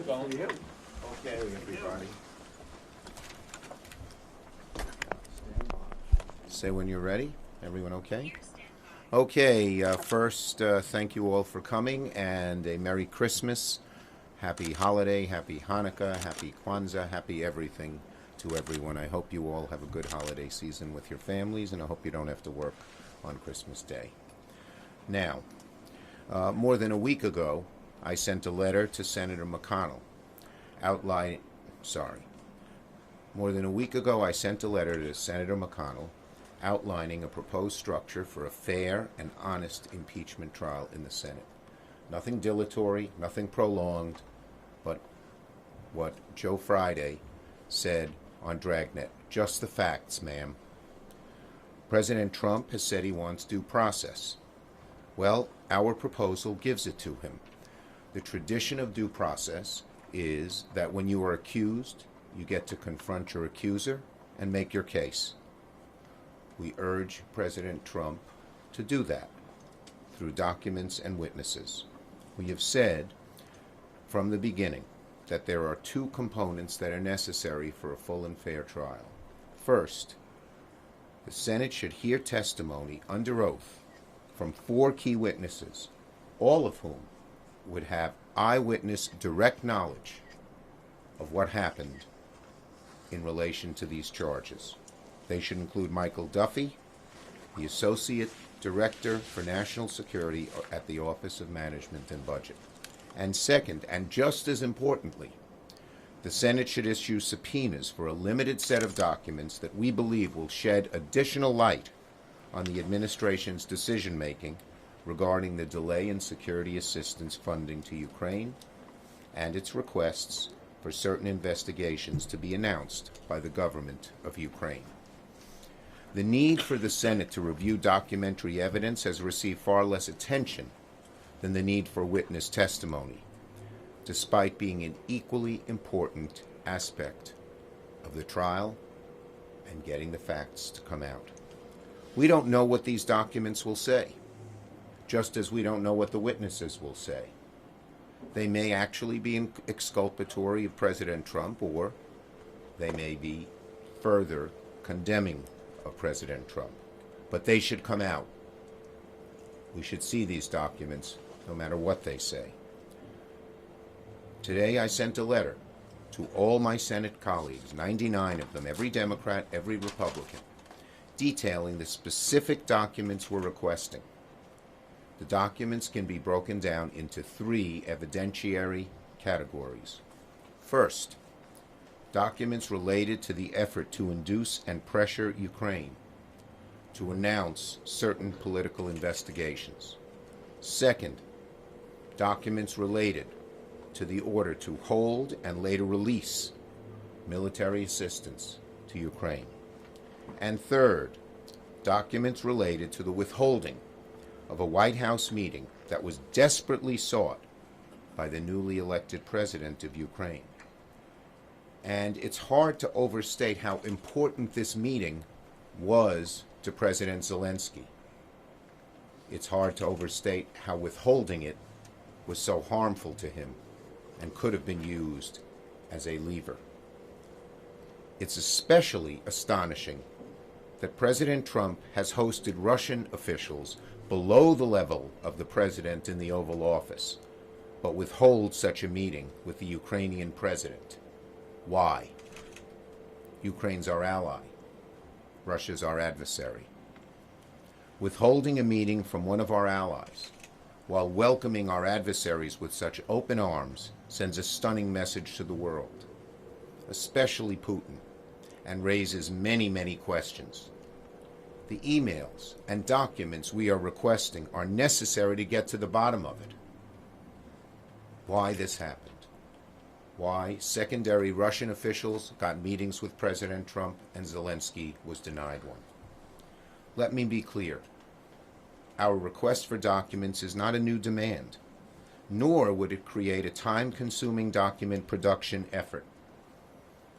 going. For you. Okay, everybody. Say when you're ready. Everyone okay? Okay, first, thank you all for coming, and a Merry Christmas, Happy Holiday, Happy Hanukkah, Happy Kwanzaa, Happy everything to everyone. I hope you all have a good holiday season with your families, and I hope you don't have to work on Christmas Day. Now, more than a week ago, I sent a letter to Senator McConnell More than a week ago, I sent a letter to Senator McConnell outlining a proposed structure for a fair and honest impeachment trial in the Senate. Nothing dilatory, nothing prolonged, but what Joe Friday said on Dragnet. Just the facts, ma'am. President Trump has said he wants due process. Well, our proposal gives it to him. The tradition of due process is that when you are accused, you get to confront your accuser and make your case. We urge President Trump to do that through documents and witnesses. We have said from the beginning that there are two components that are necessary for a full and fair trial. First, the Senate should hear testimony under oath from 4 key witnesses, all of whom would have eyewitness direct knowledge of what happened in relation to these charges. They should include Michael Duffy, the Associate Director for National Security at the Office of Management and Budget. And second, and just as importantly, the Senate should issue subpoenas for a limited set of documents that we believe will shed additional light on the administration's decision-making regarding the delay in security assistance funding to Ukraine and its requests for certain investigations to be announced by the government of Ukraine. The need for the Senate to review documentary evidence has received far less attention than the need for witness testimony, despite being an equally important aspect of the trial and getting the facts to come out. We don't know what these documents will say, just as we don't know what the witnesses will say. They may actually be exculpatory of President Trump, or they may be further condemning of President Trump. But they should come out. We should see these documents, no matter what they say. Today I sent a letter to all my Senate colleagues, 99 of them, every Democrat, every Republican, detailing the specific documents we're requesting. The documents can be broken down into 3 evidentiary categories. First, documents related to the effort to induce and pressure Ukraine to announce certain political investigations. Second, documents related to the order to hold and later release military assistance to Ukraine. And third, documents related to the withholding of a White House meeting that was desperately sought by the newly elected president of Ukraine. And it's hard to overstate how important this meeting was to President Zelensky. It's hard to overstate how withholding it was so harmful to him and could have been used as a lever. It's especially astonishing that President Trump has hosted Russian officials below the level of the president in the Oval Office, but withholds such a meeting with the Ukrainian president. Why? Ukraine's our ally. Russia's our adversary. Withholding a meeting from one of our allies, while welcoming our adversaries with such open arms, sends a stunning message to the world, especially Putin, and raises many, many questions. The emails and documents we are requesting are necessary to get to the bottom of it. Why this happened. Why secondary Russian officials got meetings with President Trump and Zelensky was denied one. Let me be clear. Our request for documents is not a new demand, nor would it create a time-consuming document production effort.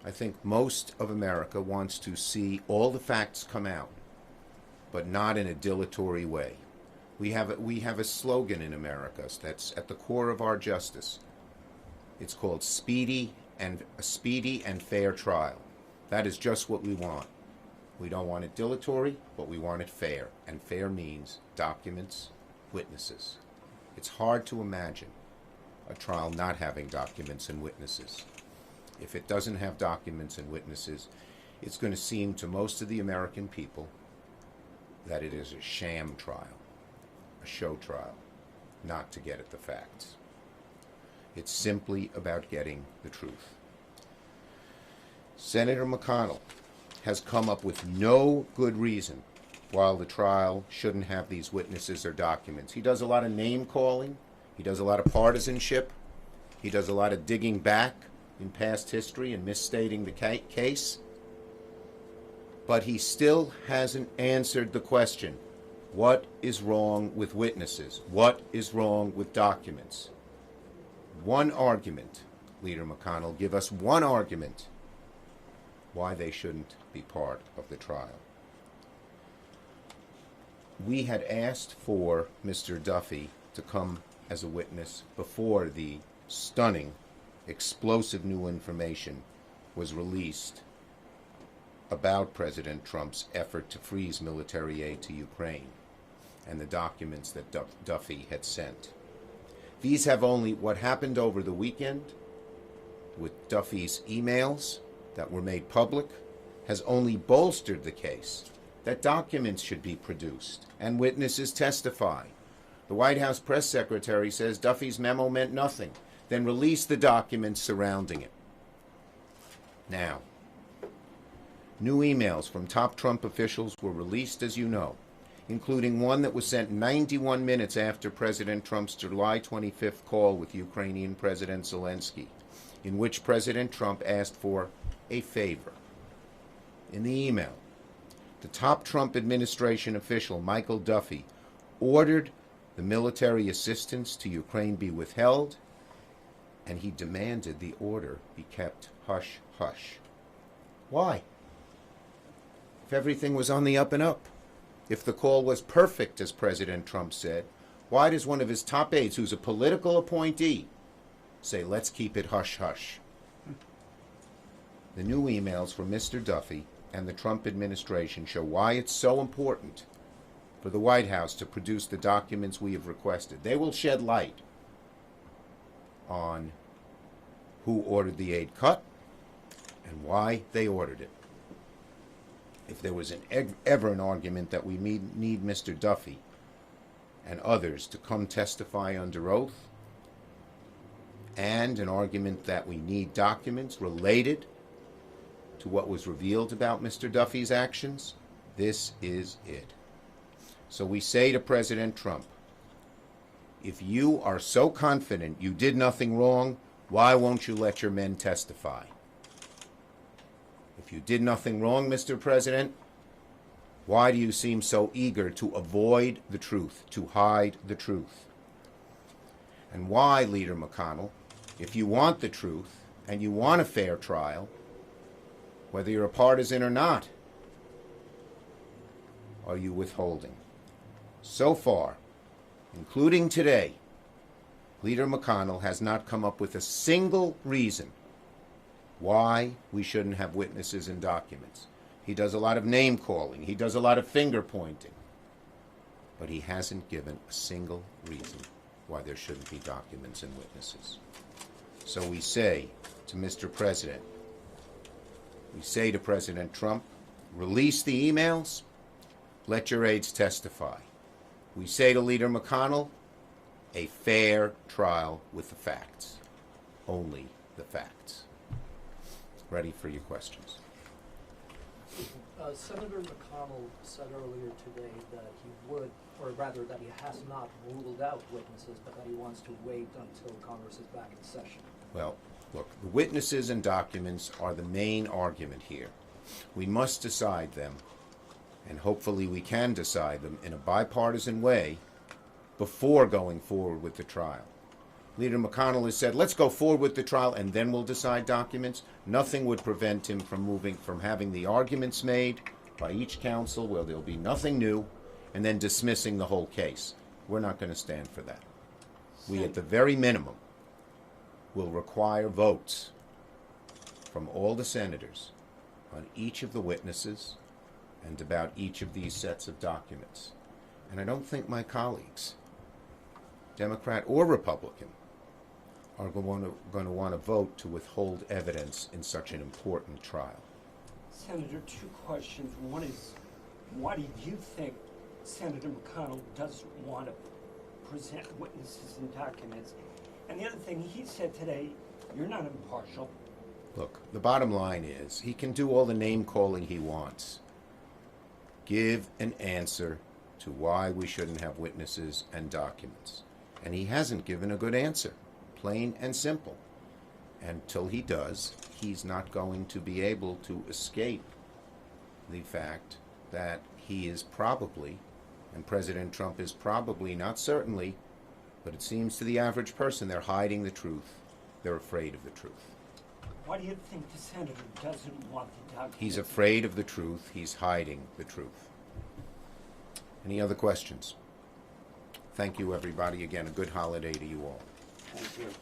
I think most of America wants to see all the facts come out, but not in a dilatory way. We have a slogan in America that's at the core of our justice. It's called a speedy and fair trial. That is just what we want. We don't want it dilatory, but we want it fair. And fair means documents, witnesses. It's hard to imagine a trial not having documents and witnesses. If it doesn't have documents and witnesses, it's going to seem to most of the American people that it is a sham trial, a show trial, not to get at the facts. It's simply about getting the truth. Senator McConnell has come up with no good reason why the trial shouldn't have these witnesses or documents. He does a lot of name calling. He does a lot of partisanship. He does a lot of digging back in past history and misstating the case. But he still hasn't answered the question, what is wrong with witnesses? What is wrong with documents? One argument, Leader McConnell, give us one argument why they shouldn't be part of the trial. We had asked for Mr. Duffy to come as a witness before the stunning, explosive new information was released about President Trump's effort to freeze military aid to Ukraine and the documents that Duffy had sent. These have only what happened over the weekend with Duffy's emails that were made public has only bolstered the case that documents should be produced and witnesses testify. The White House press secretary says Duffy's memo meant nothing, then release the documents surrounding it. Now, new emails from top Trump officials were released, as you know, including one that was sent 91 minutes after President Trump's July 25th call with Ukrainian President Zelensky, in which President Trump asked for a favor. In the email, the top Trump administration official, Michael Duffy, ordered the military assistance to Ukraine be withheld, and he demanded the order be kept hush-hush. Why? If everything was on the up and up, if the call was perfect, as President Trump said, why does one of his top aides, who's a political appointee, say, let's keep it hush-hush? The new emails from Mr. Duffy and the Trump administration show why it's so important for the White House to produce the documents we have requested. They will shed light on who ordered the aid cut and why they ordered it. If there was ever an argument that we need Mr. Duffy and others to come testify under oath, and an argument that we need documents related to what was revealed about Mr. Duffy's actions, this is it. So we say to President Trump, if you are so confident you did nothing wrong, why won't you let your men testify? If you did nothing wrong, Mr. President, why do you seem so eager to avoid the truth, to hide the truth? And why, Leader McConnell, if you want the truth and you want a fair trial, whether you're a partisan or not, are you withholding? So far, including today, Leader McConnell has not come up with a single reason why we shouldn't have witnesses and documents. He does a lot of name calling. He does a lot of finger pointing. But he hasn't given a single reason why there shouldn't be documents and witnesses. So we say to Mr. President, we say to President Trump, release the emails, let your aides testify. We say to Leader McConnell, a fair trial with the facts. Only the facts. Ready for your questions. Senator McConnell said earlier today that he would, or rather that he has not ruled out witnesses, but that he wants to wait until Congress is back in session. Well, look, the witnesses and documents are the main argument here. We must decide them, and hopefully we can decide them in a bipartisan way before going forward with the trial. Leader McConnell has said, let's go forward with the trial and then we'll decide documents. Nothing would prevent him from having the arguments made by each counsel where there'll be nothing new and then dismissing the whole case. We're not going to stand for that. We, at the very minimum, will require votes from all the senators on each of the witnesses and about each of these sets of documents. And I don't think my colleagues, Democrat or Republican, are going to want to vote to withhold evidence in such an important trial. Senator, two questions. One is, why do you think Senator McConnell doesn't want to present witnesses and documents? And the other thing, he said today, you're not impartial. Look, the bottom line is he can do all the name calling he wants. Give an answer to why we shouldn't have witnesses and documents. And he hasn't given a good answer, plain and simple. Until he does, he's not going to be able to escape the fact that he is probably, and President Trump is probably, not certainly, but it seems to the average person, they're hiding the truth. They're afraid of the truth. Why do you think the senator doesn't want the documents? He's afraid of the truth. He's hiding the truth. Any other questions? Thank you, everybody. Again, a good holiday to you all. Thank you.